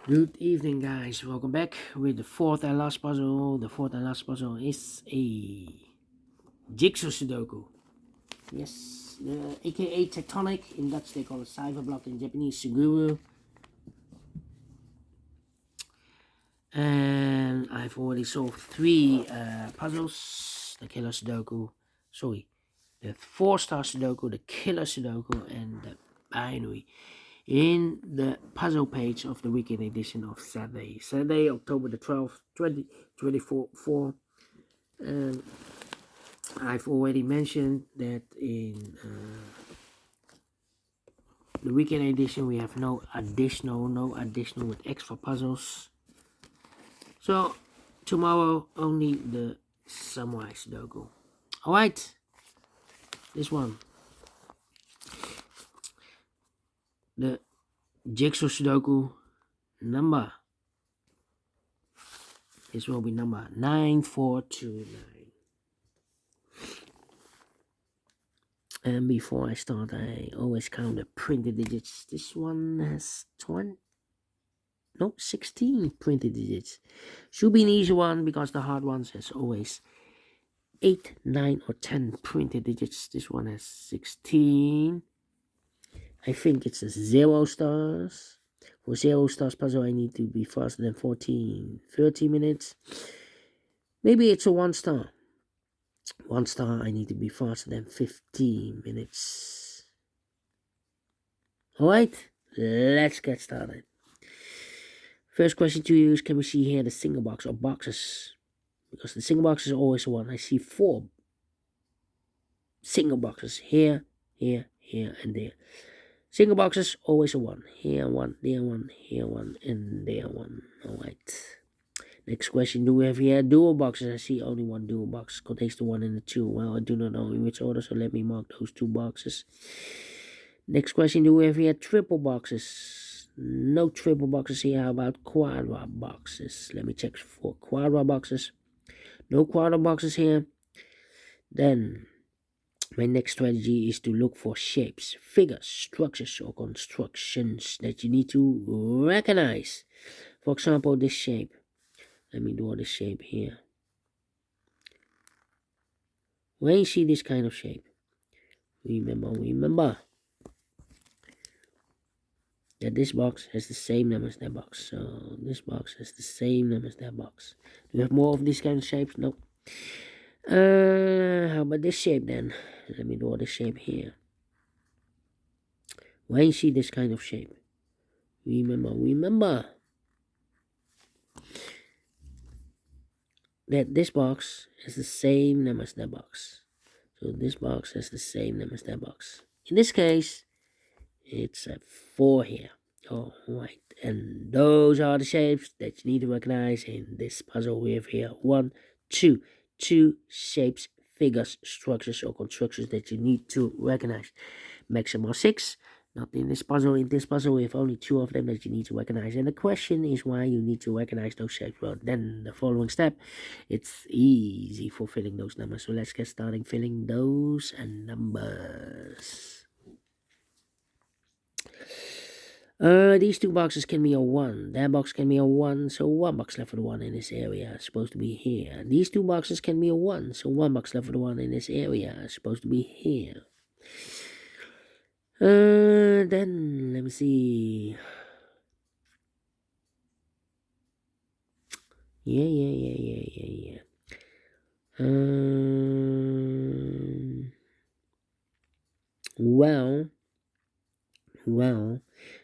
Good evening, guys. Welcome back with the fourth and last puzzle. The fourth and last puzzle is a Jigsaw Sudoku. Yes, aka Tectonic. In Dutch, they call it cipher block. In Japanese, Suguru. And I've already solved three puzzles: the Killer Sudoku. Sorry, the 4-star Sudoku, the Killer Sudoku, and the Binary. In the puzzle page of the weekend edition of Saturday, October the 12th, 2024. And I've already mentioned that in the weekend edition we have no additional with extra puzzles. So tomorrow only the Samurai Sudoku. Alright, this one. The Jigsaw Sudoku number. This will be number 9429. And before I start, I always count the printed digits. This one has 16 printed digits. Should be an easy one because the hard ones has always 8, 9, or 10 printed digits. This one has 16. I think it's a 0 stars. For 0 stars puzzle, I need to be faster than 30 minutes. Maybe it's a 1 star. 1 star, I need to be faster than 15 minutes. Alright, let's get started. First question to you is, can we see here the single box or boxes? Because the single box is always 1. I see 4 single boxes here, here, here, and there. Single boxes, always a 1. Here 1, there 1, here 1, and there 1. Alright. Next question, do we have here dual boxes? I see only 1 dual box. Contains the 1 and the 2. Well, I do not know in which order, so let me mark those 2 boxes. Next question, do we have here triple boxes? No triple boxes here. How about quadra boxes? Let me check for quadra boxes. No quadra boxes here. Then my next strategy is to look for shapes, figures, structures, or constructions that you need to recognize. For example, this shape. Let me draw this shape here. When you see this kind of shape, remember that this box has the same number as that box. So this box has the same number as that box. Do you have more of these kind of shapes? No. How about this shape then? Let me draw this shape here. When you see this kind of shape, remember that this box has the same number as that box. So this box has the same number as that box. In this case, it's a 4 here. Alright, and those are the shapes that you need to recognize in this puzzle. We have here 1, 2, 2 shapes, figures, structures, or constructions that you need to recognize. Maximum 6. Not in this puzzle. In this puzzle, we have only 2 of them that you need to recognize. And the question is why you need to recognize those shapes. Well, then the following step, it's easy for filling those numbers. So let's get started filling those numbers. These 2 boxes can be a 1. That box can be a 1, so 1 box left for the 1 in this area. It's supposed to be here. These 2 boxes can be a 1, so 1 box left for the 1 in this area. It's supposed to be here. Then let me see. Yeah. Well,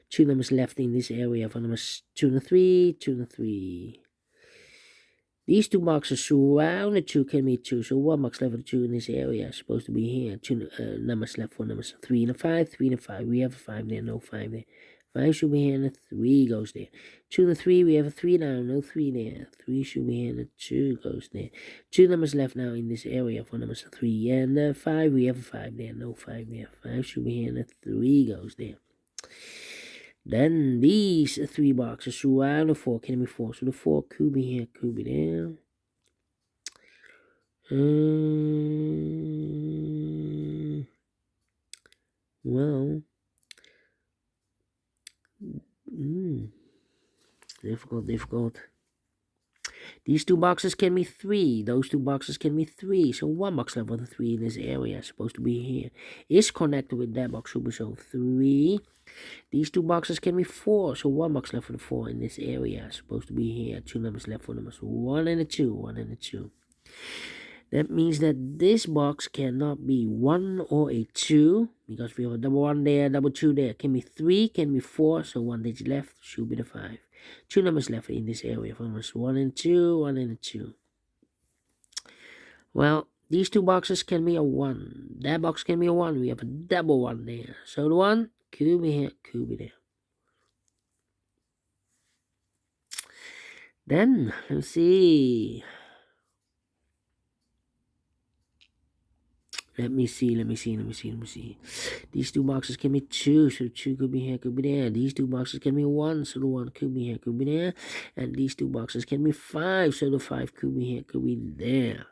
2 numbers left in this area for numbers 2 and 3, 2 and 3. These 2 boxes surround the 2 can be 2, so 1 box left for the 2 in this area is supposed to be here. 2 numbers left for numbers 3 and a 5, 3 and a 5. We have a 5 there, no 5 there. 5 should be here and a 3 goes there. 2 and a 3, we have a 3 now, no 3 there. 3 should be here and a 2 goes there. 2 numbers left now in this area for numbers 3 and 5, we have a 5 there, no 5 there. 5 should be here and a 3 goes there. Then these 3 boxes surround the 4 can be 4. So the 4 could be here, could be there. Well, Difficult. These two boxes can be 3. Those two boxes can be 3. So one box left with a 3 in this area, supposed to be here, is connected with that box. So 3. These two boxes can be 4. So one box left for the 4 in this area, supposed to be here. 2 numbers left for numbers 1 and a 2. 1 and a 2. That means that this box cannot be 1 or a 2, because we have a double 1 there, double 2 there. Can be 3, can be 4, so 1 digit left should be the 5. 2 numbers left in this area for numbers 1 and 2, 1 and a 2. Well, these two boxes can be a 1. That box can be a 1. We have a double 1 there. So the 1 could be here, could be there. Then, let's see. Let me see. These two boxes can be 2, so 2 could be here, could be there. These two boxes can be 1, so the 1 could be here, could be there. And these two boxes can be 5, so the 5 could be here, could be there.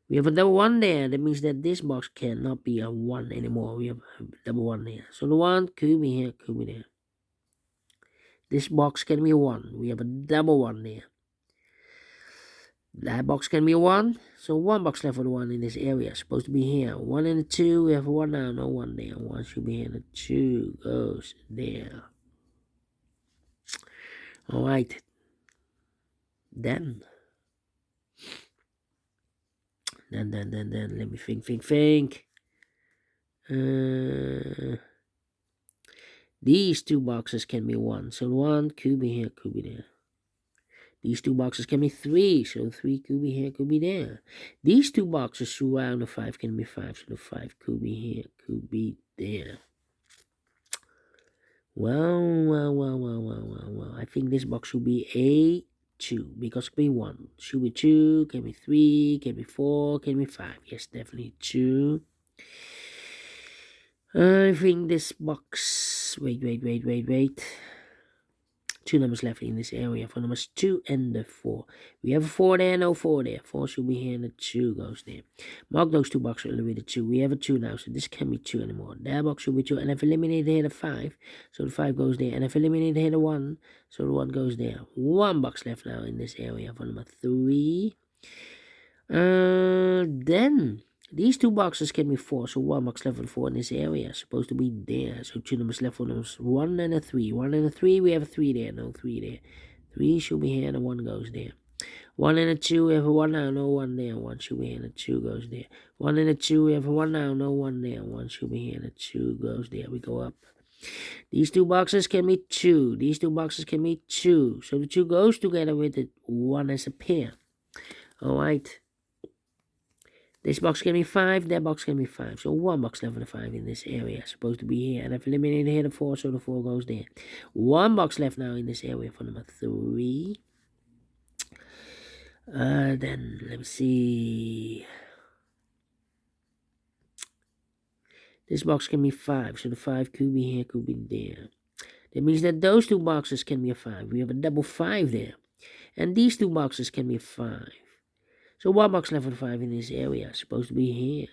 We have a double 1 there. That means that this box cannot be a 1 anymore. We have a double 1 there. So the 1 could be here, could be there. This box can be a 1. We have a double 1 there. That box can be a 1. So one box left for the 1 in this area. Supposed to be here. 1 and a 2. We have a 1 now. No 1 there. 1 should be here. The 2 goes there. Alright. Then. Let me think. These two boxes can be 1. So 1 could be here, could be there. These two boxes can be 3, so 3 could be here, could be there. These two boxes surround the 5 can be 5, so the 5 could be here, could be there. Well. I think this box should be a 2, because it can be 1. Should be 2, can be 3, can be 4, can be 5. Yes, definitely 2. I think this box... Wait. 2 numbers left in this area for numbers 2 and the 4. We have a 4 there, no 4 there. 4 should be here and the 2 goes there. Mark those two boxes with a 2. We have a 2 now, so this can't be 2 anymore. That box should be 2. And I've eliminated here the 5, so the 5 goes there. And I've eliminated here the 1, so the 1 goes there. 1 box left now in this area for number 3. Then... these two boxes can be 4, so 1 box left for the 4 in this area. Supposed to be there. So 2 numbers left for numbers 1 and a 3. 1 and a 3, we have a 3 there. No 3 there. 3 should be here and the 1 goes there. 1 and a 2, we have a 1 now. No 1 there. 1 should be here and the 2 goes there. 1 and a 2, we have a 1 now. No 1 there. 1 should be here and the 2 goes there. We go up. These two boxes can be 2. These two boxes can be 2. So the 2 goes together with the 1 as a pair. Alright. This box can be 5, that box can be 5. So 1 box left for the 5 in this area. Supposed to be here. And I've eliminated here the 4, so the 4 goes there. 1 box left now in this area for number 3. Then, let me see. This box can be 5, so the 5 could be here, could be there. That means that those two boxes can be a 5. We have a double 5 there. And these two boxes can be a 5. So 1 box left for the 5 in this area. Supposed to be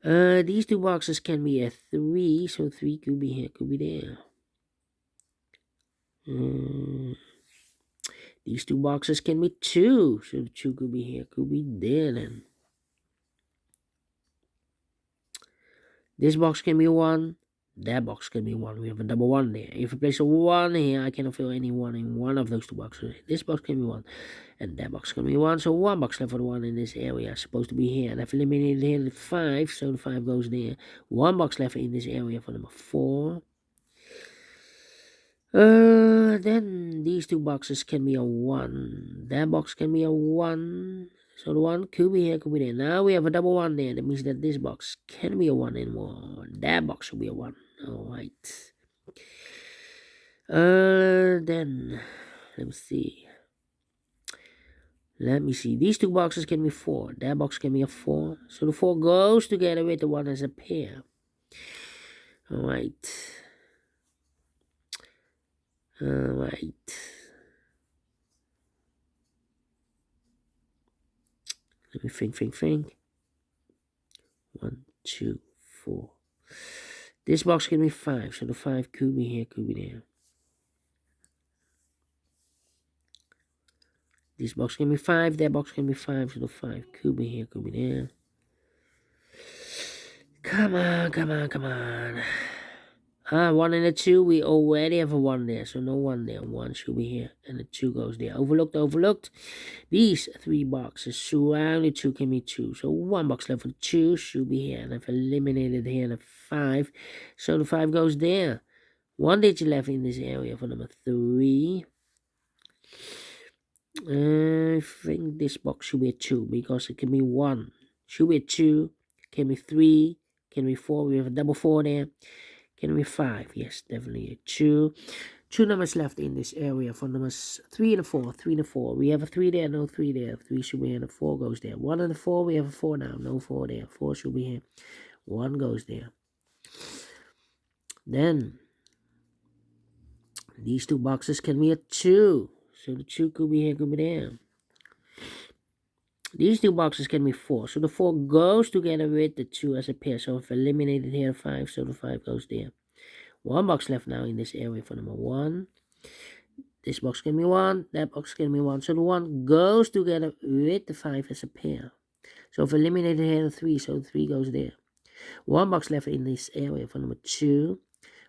here. These two boxes can be a 3. So 3 could be here, could be there. These two boxes can be 2. So the 2 could be here, could be there then. This box can be 1. That box can be 1. We have a double 1 there. If I place a 1 here, I cannot fill any 1 in one of those two boxes. This box can be 1. And that box can be 1. So 1 box left for the 1 in this area. Supposed to be here. And I've eliminated here the 5. So the 5 goes there. 1 box left in this area for number 4. Then these two boxes can be a 1. That box can be a 1. So the 1 could be here, could be there. Now we have a double 1 there. That means that this box can be a 1 anymore. That box will be a 1. Alright. Then, let me see. These two boxes can be 4. That box can be a 4. So the 4 goes together with the 1 as a pair. Alright. Let me think. 1, 2, 4. This box can be 5, so the 5 could be here, could be there. This box can be 5, that box can be 5, so the 5 could be here, could be there. Come on, come on, come on. 1 and a 2, we already have a 1 there, so no 1 there. 1 should be here, and the 2 goes there. Overlooked, overlooked. These 3 boxes surrounded 2 can be 2, so 1 box left for 2 should be here, and I've eliminated here the 5, so the 5 goes there. 1 digit left in this area for number 3. I think this box should be a 2, because it can be 1. Should be a 2, can be 3, can be 4, we have a double 4 there. Can be 5, yes, definitely a 2. 2 numbers left in this area for numbers 3 and a 4, 3 and a 4. We have a 3 there, no 3 there. 3 should be here, and a 4 goes there. 1 and a 4, we have a 4 now, no 4 there. 4 should be here, 1 goes there. Then, these 2 boxes can be a 2. So the 2 could be here, could be there. These 2 boxes can be 4. So the 4 goes together with the 2 as a pair. So I've eliminated here 5, so the 5 goes there. 1 box left now in this area for number 1. This box can be 1, that box can be 1. So the 1 goes together with the 5 as a pair. So I've eliminated here the 3, so the 3 goes there. 1 box left in this area for number 2.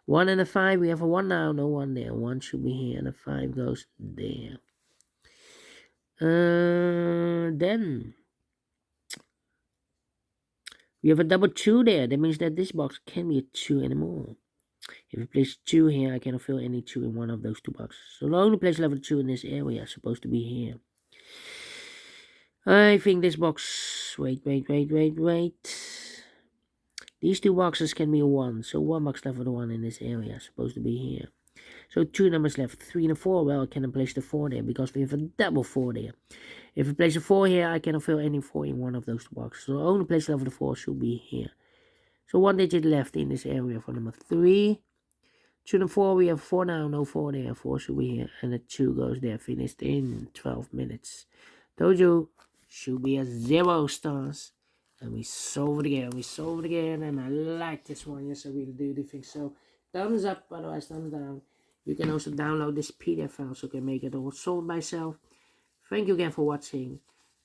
1 and a 5, we have a 1 now, no 1 there. 1 should be here, and a 5 goes there. Then we have a double 2 there. That means that this box can be a 2 anymore. If you place 2 here, I cannot fill any 2 in one of those 2 boxes. So the only place level 2 in this area is supposed to be here. I think this box... Wait. These 2 boxes can be 1. So 1 box left for the 1 in this area is supposed to be here. So 2 numbers left, 3 and a 4. Well, I cannot place the 4 there because we have a double 4 there. If I place a 4 here, I cannot fill any 4 in one of those 2 boxes. So the only place left for the 4 should be here. So 1 digit left in this area for number 3. 2 and 4, we have 4 now, no 4 there. 4 should be here, and the 2 goes there. Finished in 12 minutes. Told you, should be a 0 stars. And we solved it again, and I like this one. Yes, I really do think so. Thumbs up, otherwise thumbs down. You can also download this PDF file so you can make it all solved by yourself. Thank you again for watching,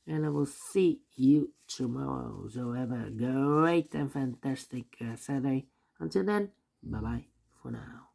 and I will see you tomorrow. So have a great and fantastic Saturday. Until then, bye-bye for now.